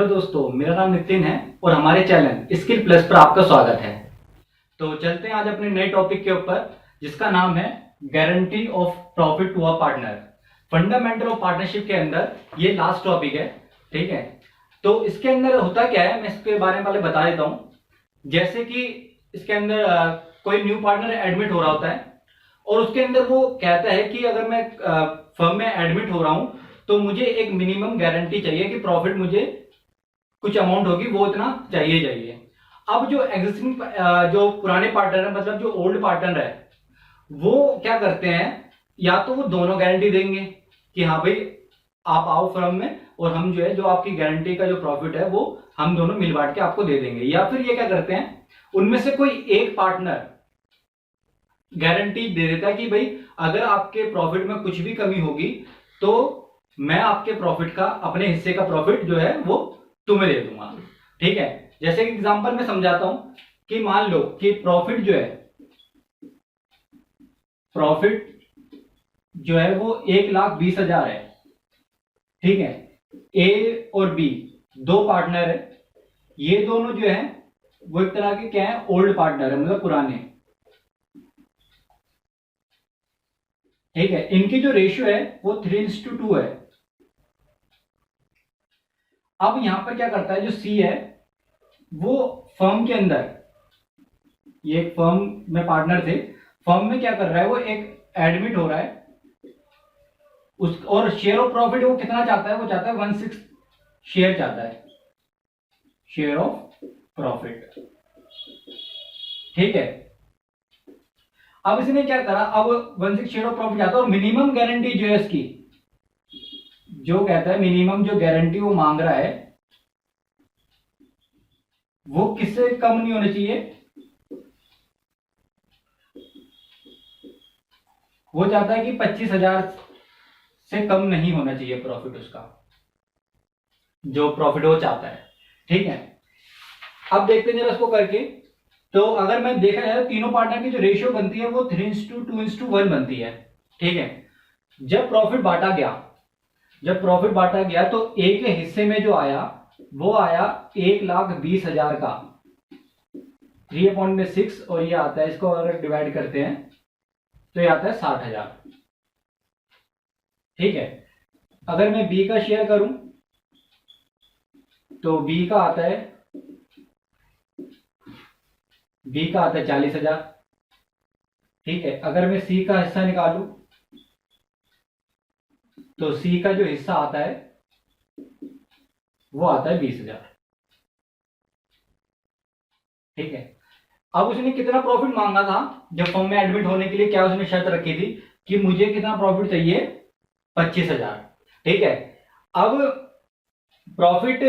Hello दोस्तों, मेरा नाम नितिन है और हमारे चैनल स्किल प्लस पर आपका स्वागत है। तो चलते हैं आज अपने नए टॉपिक के ऊपर, जिसका नाम है guarantee of profit to a partner. Fundamental of partnership के अंदर ये लास्ट टॉपिक है। ठीक है, तो इसके अंदर होता क्या है, मैं इसके बारे में पहले बता देता हूँ। जैसे कि इसके अंदर कोई न्यू पार्टनर एडमिट हो रहा होता है और उसके अंदर वो कहता है कि अगर मैं फर्म में एडमिट हो रहा हूं तो मुझे एक मिनिमम गारंटी चाहिए कि प्रॉफिट मुझे कुछ अमाउंट होगी, वो इतना चाहिए। अब जो एग्जिस्टिंग जो पुराने पार्टनर है, मतलब जो ओल्ड पार्टनर है, वो क्या करते हैं, या तो वो दोनों गारंटी देंगे कि हाँ भाई आप आओ फर्म में और हम जो है जो आपकी गारंटी का जो प्रॉफिट है वो हम दोनों मिल बांट के आपको दे देंगे। या फिर ये क्या करते हैं, उनमें से कोई एक पार्टनर गारंटी दे देता है कि भाई अगर आपके प्रॉफिट में कुछ भी कमी होगी तो मैं आपके प्रॉफिट का, अपने हिस्से का प्रॉफिट जो है वो तुम्हें दे दूंगा। ठीक है, जैसे कि एग्जांपल में समझाता हूं कि मान लो कि प्रॉफिट जो है वो 1,20,000 है। ठीक है, ए और बी दो पार्टनर है। ये दोनों जो है वो एक तरह के क्या है, ओल्ड पार्टनर है, मतलब पुराने। ठीक है, इनकी जो रेशियो है वो 3:2 है। अब यहां पर क्या करता है, जो सी है वो फर्म के अंदर, ये एक फर्म में पार्टनर थे, फर्म में क्या कर रहा है, वो एक एडमिट हो रहा है उस, और शेयर ऑफ प्रॉफिट वो कितना चाहता है, वो चाहता है 1/6 शेयर चाहता है, शेयर ऑफ प्रॉफिट। ठीक है, अब इसने क्या करा, अब 1/6 शेयर ऑफ प्रॉफिट चाहता है और मिनिमम गारंटी जो है इसकी, जो कहता है मिनिमम जो गारंटी वो मांग रहा है वो किससे कम नहीं होनी चाहिए, वो चाहता है कि 25,000 से कम नहीं होना चाहिए प्रॉफिट उसका, जो प्रॉफिट वो चाहता है। ठीक है, अब देखते हैं जरा इसको करके। तो अगर मैं देखा जाए तीनों पार्टनर की जो रेशियो बनती है वो 3:2:1 बनती है। ठीक है, जब प्रॉफिट बांटा गया तो ए के हिस्से में जो आया वो आया 1,20,000 का 3/6, और ये आता है, इसको अगर डिवाइड करते हैं तो ये आता है 60,000। ठीक है, अगर मैं बी का शेयर करूं तो बी का आता है 40,000। ठीक है, अगर मैं सी का हिस्सा निकालूं तो सी का जो हिस्सा आता है वो आता है 20,000। ठीक है, अब उसने कितना प्रॉफिट मांगा था जब फर्म में एडमिट होने के लिए, क्या उसने शर्त रखी थी कि मुझे कितना प्रॉफिट चाहिए, 25,000। ठीक है, अब प्रॉफिट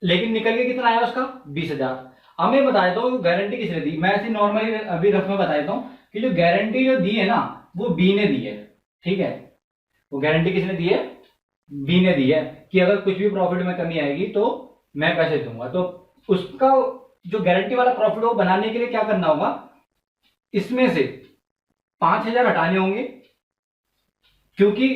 लेकिन निकल के कितना आया उसका, 20,000। अब मैं बता देता हूँ गारंटी किसने दी, मैं ऐसे नॉर्मली अभी रफ में बता देता हूँ कि जो गारंटी जो दी है ना वो बी ने दी है। ठीक है, वो गारंटी किसने दी है, बी ने दी है कि अगर कुछ भी प्रॉफिट में कमी आएगी तो मैं पैसे दूंगा। तो उसका जो गारंटी वाला प्रॉफिट वो बनाने के लिए क्या करना होगा, इसमें से 5,000 हटाने होंगे, क्योंकि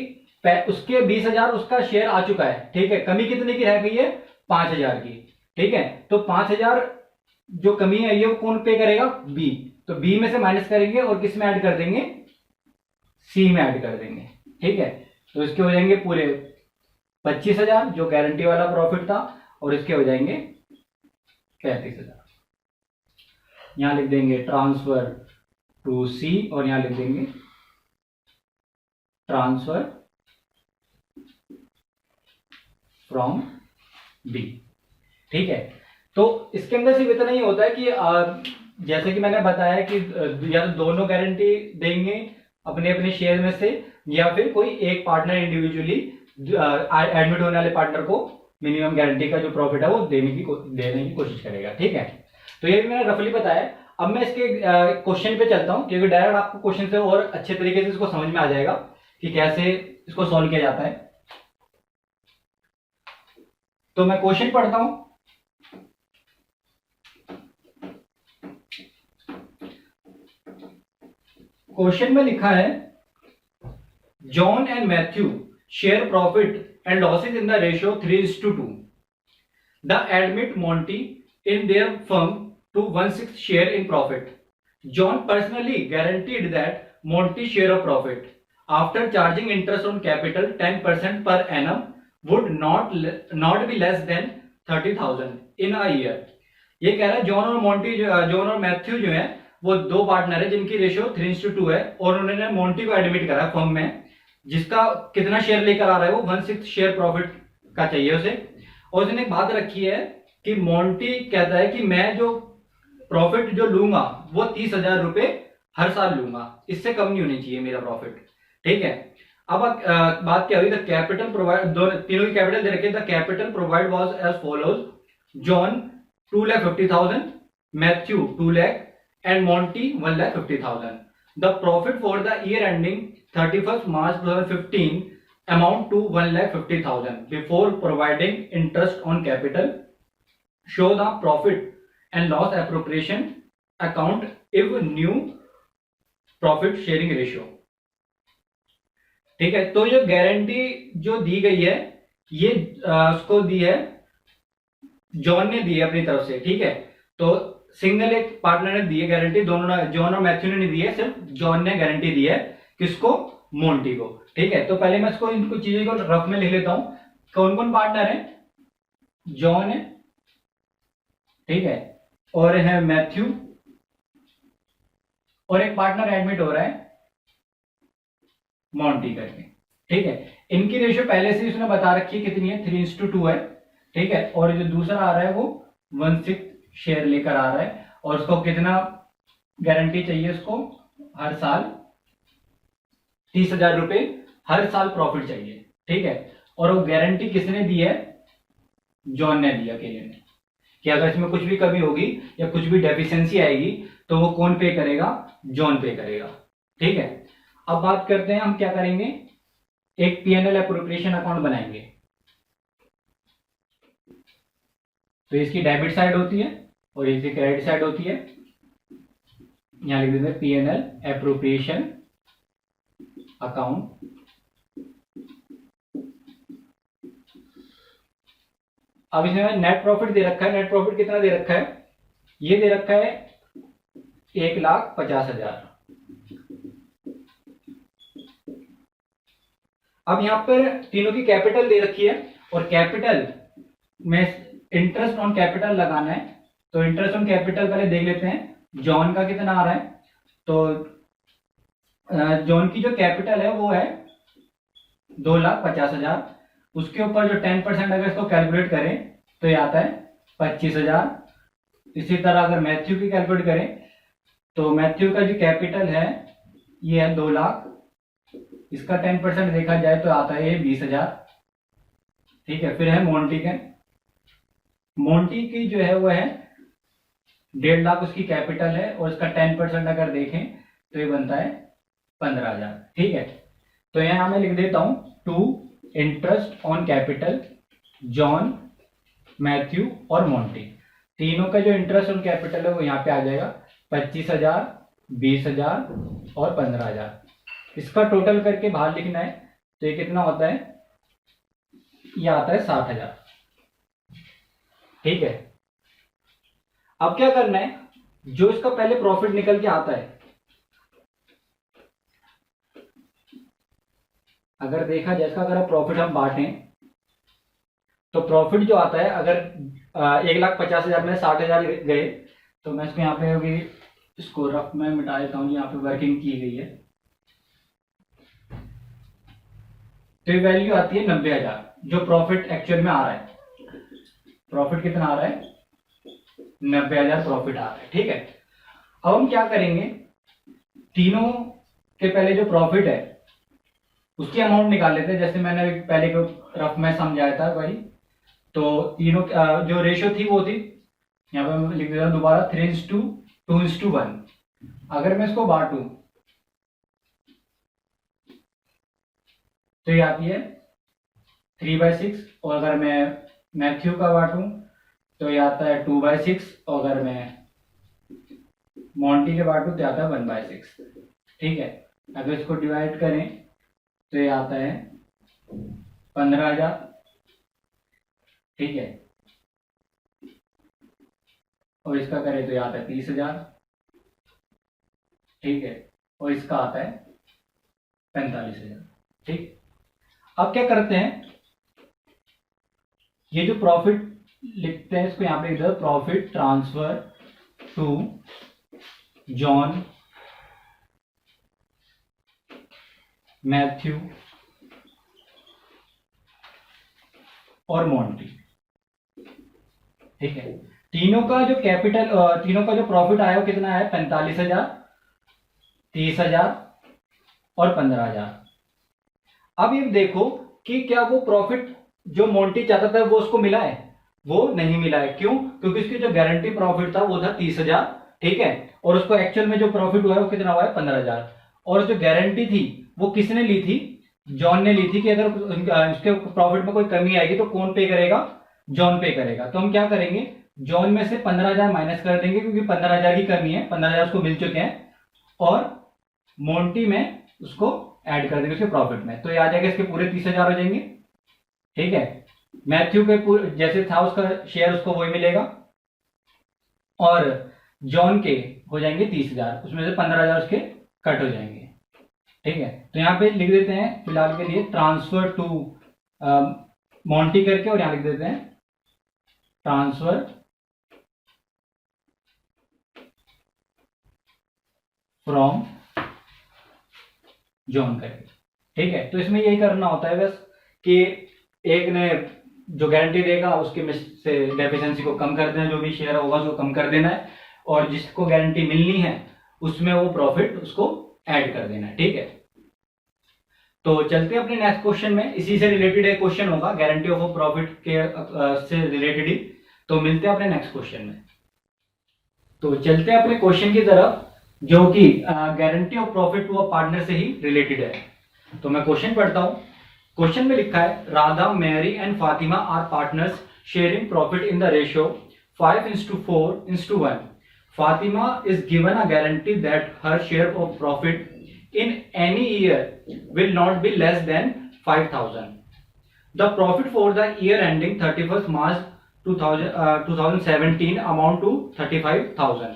उसके 20,000 उसका शेयर आ चुका है। ठीक है, कमी कितने की रह गई है, 5,000 की। ठीक है, तो 5,000 जो कमी है ये वो कौन पे करेगा, बी। तो बी में से माइनस करेंगे और किस में ऐड कर देंगे, सी में ऐड कर देंगे। ठीक है, तो इसके हो जाएंगे पूरे 25,000 जो गारंटी वाला प्रॉफिट था, और इसके हो जाएंगे 35,000। यहां लिख देंगे ट्रांसफर टू सी और यहां लिख देंगे ट्रांसफर फ्रॉम बी। ठीक है, तो इसके अंदर सिर्फ इतना ही होता है कि जैसे कि मैंने बताया कि या तो दोनों गारंटी देंगे अपने अपने शेयर में से, या फिर कोई एक पार्टनर इंडिविजुअली एडमिट होने वाले पार्टनर को मिनिमम गारंटी का जो प्रॉफिट है वो देने की कोशिश करेगा। ठीक है, तो ये भी मैंने रफली बताया। अब मैं इसके क्वेश्चन पे चलता हूं, क्योंकि डायरेक्ट आपको क्वेश्चन से और अच्छे तरीके से इसको समझ में आ जाएगा कि कैसे इसको सॉल्व किया जाता है। तो मैं क्वेश्चन पढ़ता हूं। क्वेश्चन में लिखा है, John and Matthew share profit and losses in the ratio 3:2। The admit Monty in their firm to 1/6 share in profit. John personally guaranteed that Monty's share of profit after charging interest on capital 10% per annum would not be less than 30,000 in a year. ये कह रहा है John और Matthew जो है वो दो partner है जिनकी रेशियो 3:2 है, और उन्होंने मोंटी को एडमिट करा फर्म में, जिसका कितना शेयर लेकर आ रहा है वो 1/6 शेयर प्रॉफिट का चाहिए उसे. और उसने एक बात रखी है कि मोंटी कहता है कि मैं जो प्रॉफिट जो लूंगा वो 30,000 रुपए हर साल लूंगा, इससे कम नहीं होनी चाहिए मेरा प्रॉफिट. ठीक है. अब बात क्या हुई, द कैपिटल प्रोवाइड, तीनों की कैपिटल दे रखे. The capital provide was as follows: John 2,50,000, Matthew 2 lakh and Monty 1,50,000. The profit for the year ending 31st March 2015 amount to 1,50,000 before providing interest on capital. Show the profit and loss appropriation account if new profit sharing ratio. ठीक है. तो ये guarantee जो दी गई है ये उसको दी है, जॉन ने दी है अपनी तरफ से. ठीक है. तो सिंगल एक पार्टनर ने दी है गारंटी, दोनों जॉन और मैथ्यू ने नहीं दी है, सिर्फ जॉन ने गारंटी दी है. किसको? मोंटी को. ठीक है. तो पहले मैं इसको इनको चीजों को रफ में लिख लेता हूं. कौन कौन पार्टनर है? जॉन है, ठीक है, और है मैथ्यू, और एक पार्टनर एडमिट हो रहा है मोंटी करके. ठीक है. इनकी रेशियो पहले से उसने बता रखी है कितनी है, 3:2 है. ठीक है. और जो दूसरा आ रहा है वो 1/6 शेयर लेकर आ रहा है, और उसको कितना गारंटी चाहिए? उसको हर साल 30,000 रुपए हर साल प्रॉफिट चाहिए. ठीक है. और वो गारंटी किसने दी है? जॉन ने दिया अकेले ने, कि अगर इसमें कुछ भी कमी होगी या कुछ भी डेफिशिएंसी आएगी तो वो कौन पे करेगा? जॉन पे करेगा. ठीक है. अब बात करते हैं हम क्या करेंगे, एक पीएनएल एप्रोप्रिएशन अकाउंट बनाएंगे. तो इसकी डेबिट साइड होती है और इसकी क्रेडिट साइड होती है. यहां लिख देते हैं पीएनएल एप्रोप्रिएशन अकाउंट. अब इसमें नेट प्रॉफिट दे रखा है. नेट प्रॉफिट कितना दे रखा है? ये दे रखा है 1,50,000. अब यहां पर तीनों की कैपिटल दे रखी है, और कैपिटल में इंटरेस्ट ऑन कैपिटल लगाना है. तो इंटरेस्ट ऑन कैपिटल पहले देख लेते हैं जॉन का कितना आ रहा है. तो जॉन की जो कैपिटल है वो है 2,50,000. उसके ऊपर जो 10% अगर इसको कैलकुलेट करें तो ये आता है 25,000. इसी तरह अगर मैथ्यू की कैलकुलेट करें तो मैथ्यू का जो कैपिटल है ये है 2 लाख, इसका 10% देखा जाए तो आता है ये 20,000. ठीक है. फिर है मोंटी के. मोंटी की जो है वो है 1.5 लाख उसकी कैपिटल है, और इसका 10% अगर देखें तो ये बनता है 15,000. ठीक है. तो यहां मैं लिख देता हूं to interest on capital John, Matthew और मोंटी. तीनों का जो इंटरेस्ट ऑन कैपिटल है वो यहां पे आ जाएगा 25,000, 20,000 और 15,000. इसका टोटल करके बाहर लिखना है तो ये कितना होता है? ये आता है 60,000. ठीक है. अब क्या करना है, जो इसका पहले प्रॉफिट निकल के आता है, अगर देखा जाए इसका अगर प्रॉफिट हम बांटें तो प्रॉफिट जो आता है, अगर 1,50,000 में 60,000 गए तो मैं इसको यहाँ पे अभी इसको रफ में मिटा देता हूँ. यहाँ पे वर्किंग की गई है तो ये वैल्यू आती है 90,000, जो प्रॉफिट एक्चुअल में आ रहा है. प्रॉफिट कितना आ रहा है? 90,000 प्रॉफिट आ रहा है. ठीक है. अब हम क्या करेंगे, तीनों के पहले जो प्रॉफिट है उसकी अमाउंट निकाल लेते हैं, जैसे मैंने पहले को रफ में समझाया था भाई. तो तीनों जो रेशियो थी वो थी, यहाँ पे मैं लिख देता हूं दोबारा, 3:2:1. अगर मैं इसको बांटू तो ये आती है 3/6, और अगर मैं मैथ्यू का बांटू तो ये आता है 2/6, और अगर मैं मोंटी के बांटू तो आता है 1/6. ठीक है. अगर इसको डिवाइड करें तो ये आता है 15,000. ठीक है. और इसका करें तो ये आता है 30,000, ठीक है, और इसका आता है 45,000। ठीक, अब क्या करते हैं, ये जो प्रॉफिट लिखते हैं इसको यहां पे इधर profit transfer to John, Matthew और मोंटी। ठीक है, तीनों का जो कैपिटल, तीनों का जो प्रॉफिट आया वो कितना है, 45,000, 30,000 और 15,000। अब ये देखो कि क्या वो प्रॉफिट जो मोंटी चाहता था वो उसको मिला है, वो नहीं मिला है। क्यों? क्योंकि उसकी जो गारंटी प्रॉफिट था वो था 30,000, ठीक है, और उसको एक्चुअल में जो प्रॉफिट हुआ है वो कितना हुआ है, 15,000। और जो गारंटी थी वो किसने ली थी, जॉन ने ली थी, कि अगर उसके प्रॉफिट में कोई कमी आएगी तो कौन पे करेगा, जॉन पे करेगा। तो हम क्या करेंगे, जॉन में से 15,000 माइनस कर देंगे, क्योंकि 15,000 की कमी है, 15,000 उसको मिल चुके हैं, और मोंटी में उसको ऐड कर देंगे उसके प्रॉफिट में, तो ये आ जाएगा, इसके पूरे 30,000 हो जाएंगे। ठीक है, मैथ्यू के जैसे था उसका शेयर उसको वही मिलेगा, और जॉन के हो जाएंगे 30,000, उसमें से 15,000 उसके कट हो जाएंगे। ठीक है, तो यहां पे लिख देते हैं फिलहाल के लिए ट्रांसफर टू मोंटी करके, और यहां लिख देते हैं ट्रांसफर फ्रॉम जॉन करके। ठीक है, तो इसमें यही करना होता है बस, कि एक ने जो गारंटी देगा उसके में से डेफिशिएंसी को कम कर देना, जो भी शेयर होगा उसको कम कर देना है, और जिसको गारंटी मिलनी है उसमें वो प्रॉफिट उसको ऐड कर देना है। ठीक है, तो चलते हैं अपने नेक्स्ट क्वेश्चन में, इसी से रिलेटेड एक क्वेश्चन होगा, गारंटी ऑफ प्रॉफिट के से रिलेटेड ही। तो मिलते हैं अपने नेक्स्ट क्वेश्चन में। तो चलते हैं अपने क्वेश्चन की तरफ, जो कि guarantee of profit to a partner से ही रिलेटेड है। तो मैं क्वेश्चन पढ़ता हूं। क्वेश्चन में लिखा है, Radha, Mary and Fatima are partners sharing profit in the ratio 5:4:1. Fatima is given a guarantee that her share of profit in any year will not be less than 5,000. The profit for the year ending 31st March 2017 amount to 35,000.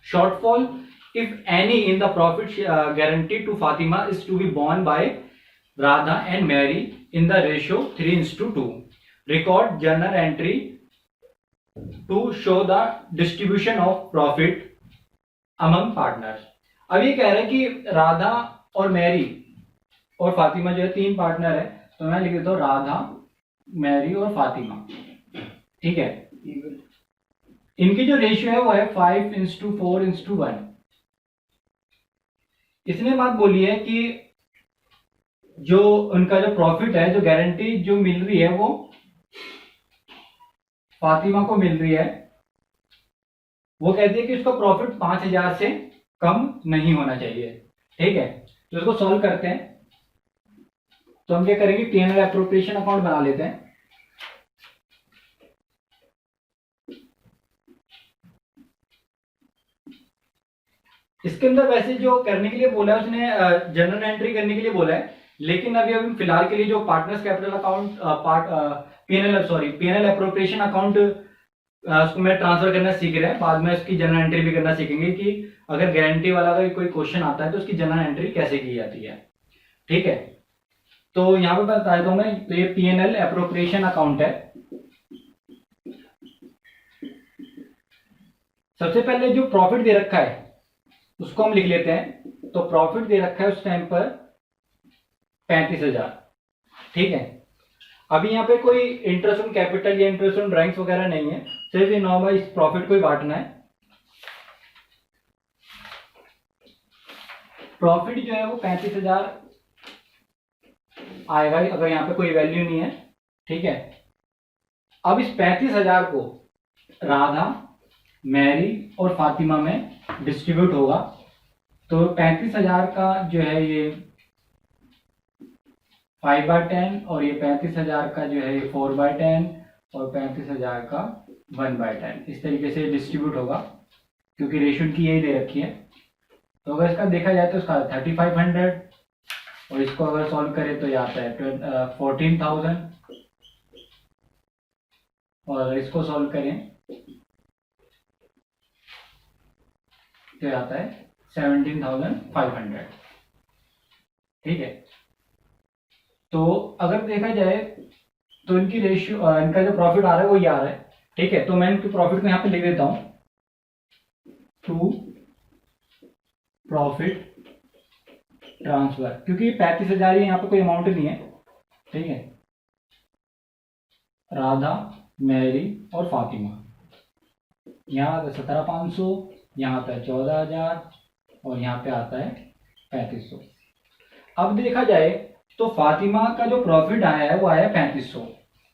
Shortfall, if any, in the profit guaranteed to Fatima is to be borne by Radha and Mary in the ratio 3:2. Record journal entry to show the distribution of profit among partners. अब ये कह रहे हैं कि राधा और Mary और फातिमा जो है तीन पार्टनर है, तो मैं लिख देता हूं राधा, मैरी और फातिमा। ठीक है, इनकी जो रेशियो है वो है 5:4:1। इसने बात बोली है कि जो उनका जो प्रॉफिट है, जो गारंटी जो मिल रही है वो फातिमा को मिल रही है, वो कहती है कि उसका प्रॉफिट 5,000 से कम नहीं होना चाहिए। ठीक है, तो इसको सॉल्व करते हैं। तो हम क्या करेंगे, P&L एप्रोप्रिएशन अकाउंट बना लेते हैं। इसके अंदर वैसे जो करने के लिए बोला है उसने जर्नल एंट्री करने के लिए बोला है, लेकिन अभी फिलहाल के लिए जो partners capital account P&L appropriation account उसको मैं ट्रांसफर करना सीख रहा है, बाद में उसकी जर्नल एंट्री भी करना सीखेंगे कि अगर गारंटी वाला अगर कोई क्वेश्चन आता है तो उसकी जर्नल एंट्री कैसे की जाती है। ठीक है, तो यहां पे बता देता हूं मैं, तो ये P&L एप्रोप्रिएशन अकाउंट है। सबसे पहले जो प्रॉफिट दे रखा है उसको हम लिख लेते हैं। तो प्रॉफिट दे रखा है उस टाइम पर 35,000। ठीक है, अभी यहाँ पे कोई इंटरेस्ट ऑन कैपिटल या इंटरेस्ट ऑन ड्राइंग्स वगैरह नहीं है, सिर्फ ये नॉर्मल इस प्रॉफिट को ही बांटना है। प्रॉफिट जो है वो 35,000 आएगा अगर यहाँ पे कोई वैल्यू नहीं है। ठीक है, अब इस 35,000 को राधा, मैरी और फातिमा में डिस्ट्रीब्यूट होगा। तो 35,000 का जो है ये 5/10, और ये 35,000 का जो है ये 4/10, और 35,000 का 1/10, इस तरीके से डिस्ट्रीब्यूट होगा, क्योंकि रेशियो की यही दे रखी है। तो अगर इसका देखा जाए तो इसका 3500, और इसको अगर सॉल्व करें तो ये आता है 14,000, और इसको सॉल्व करें तो आता है 17,500। ठीक है, तो अगर देखा जाए तो इनकी रेशियो, इनका जो प्रॉफिट आ रहा है वो ये आ रहा है। ठीक है, तो मैं इनके प्रॉफिट को यहाँ पे लिख देता हूं, टू प्रॉफिट ट्रांसफर, क्योंकि 35,000 ही यहाँ पे कोई अमाउंट नहीं है। ठीक है, राधा, मैरी और फातिमा, यहाँ आता है 17,500, यहाँ आता है 14,000 और यहाँ पे आता है 3,500। अब देखा जाए तो फातिमा का जो प्रॉफिट आया है वो आया 3,500।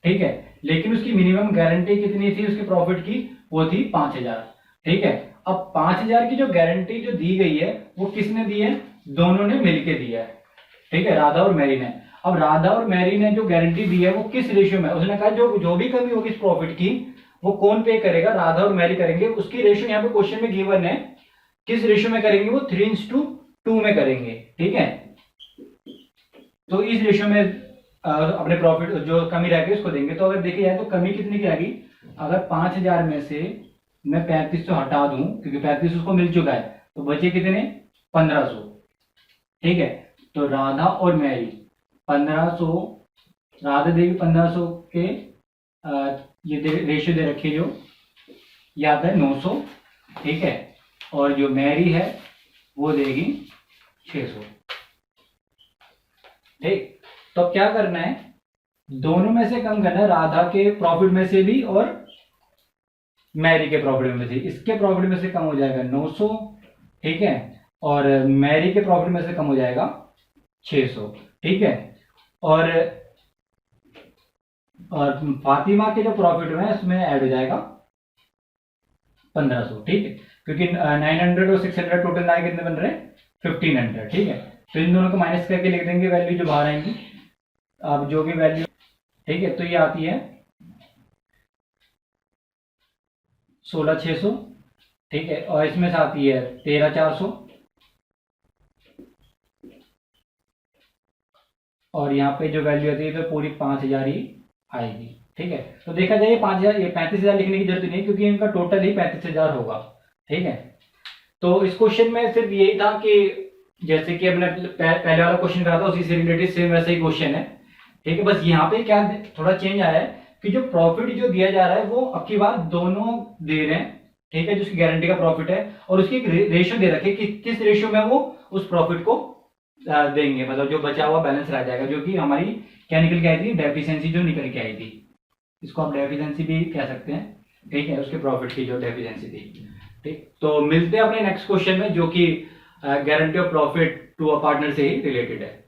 ठीक है, लेकिन उसकी मिनिमम गारंटी कितनी थी उसके प्रॉफिट की, वो थी 5,000। ठीक है, अब 5,000 की जो गारंटी जो दी गई है वो किसने दी है, दोनों ने मिलके दिया है। ठीक है, राधा और मैरी ने। अब राधा और मैरी ने जो गारंटी दी है वो किस रेशियो में, उसने कहा जो भी कमी होगी इस प्रॉफिट की वो कौन पे करेगा, राधा और मैरी करेंगे। उसकी रेशियो यहाँ पे क्वेश्चन में गिवन है, किस रेशियो में करेंगे, वो 3:2 में करेंगे। ठीक है, तो इस रेशियो में अपने प्रॉफिट जो कमी रहेगी उसको देंगे। तो अगर देखी जाए तो कमी कितनी की आएगी, अगर 5,000 में से मैं 3,500 हटा दूं, क्योंकि 3,500 उसको मिल चुका है, तो बचे कितने, 1,500। ठीक है, तो राधा और मैरी 1,500, राधा देगी 1,500 के ये रेशियो दे रखी जो ये आता है 900। ठीक है, और जो मैरी है वो देगी 600। ठीक, तो अब क्या करना है, दोनों में से कम करना है, राधा के प्रॉफिट में से भी और मैरी के प्रॉफिट में से। इसके प्रॉफिट में से कम हो जाएगा 900। ठीक है, और मैरी के प्रॉफिट में से कम हो जाएगा 600। ठीक है, और फातिमा के जो प्रॉफिट में उसमें ऐड हो जाएगा 1,500। ठीक है, क्योंकि 900 और 600 टोटल आए कितने बन रहे हैं, 1,500। ठीक है, तो इन दोनों को माइनस करके लिख देंगे वैल्यू जो बाहर आएंगी। अब जो भी वैल्यू, ठीक है, तो ये आती है 16,600। ठीक है, और इसमें से आती है 13,400, और यहाँ पे जो वैल्यू आती है तो पूरी 5,000 ही आएगी। ठीक है, तो देखा जाए 5,000, ये 35,000 लिखने की जरूरत नहीं, क्योंकि इनका टोटल ही 35,000 होगा। ठीक है, तो इस क्वेश्चन में सिर्फ यही था कि जैसे कि हमने पहले वाला क्वेश्चन करा था उसी से रिलेटेड सेम वैसा ही क्वेश्चन है। ठीक है, बस यहाँ पे क्या थोड़ा चेंज आया है कि जो प्रॉफिट जो दिया जा रहा है वो अब की बार दोनों दे रहे हैं। ठीक है, जो उसकी गारंटी का प्रॉफिट है, और उसकी एक रेशियो दे रखे कि किस रेशियो में वो उस प्रॉफिट को देंगे, मतलब जो बचा हुआ बैलेंस रह जाएगा, जो कि हमारी क्या निकल के आई थी, डेफिशिएंसी जो निकल के आई थी। इसको आप डेफिशिएंसी भी कह सकते हैं। ठीक है, उसके प्रॉफिट की जो डेफिशिएंसी थी। ठीक, तो मिलते हैं अपने नेक्स्ट क्वेश्चन में, जो कि guarantee of profit to a partner से ही रिलेटेड है।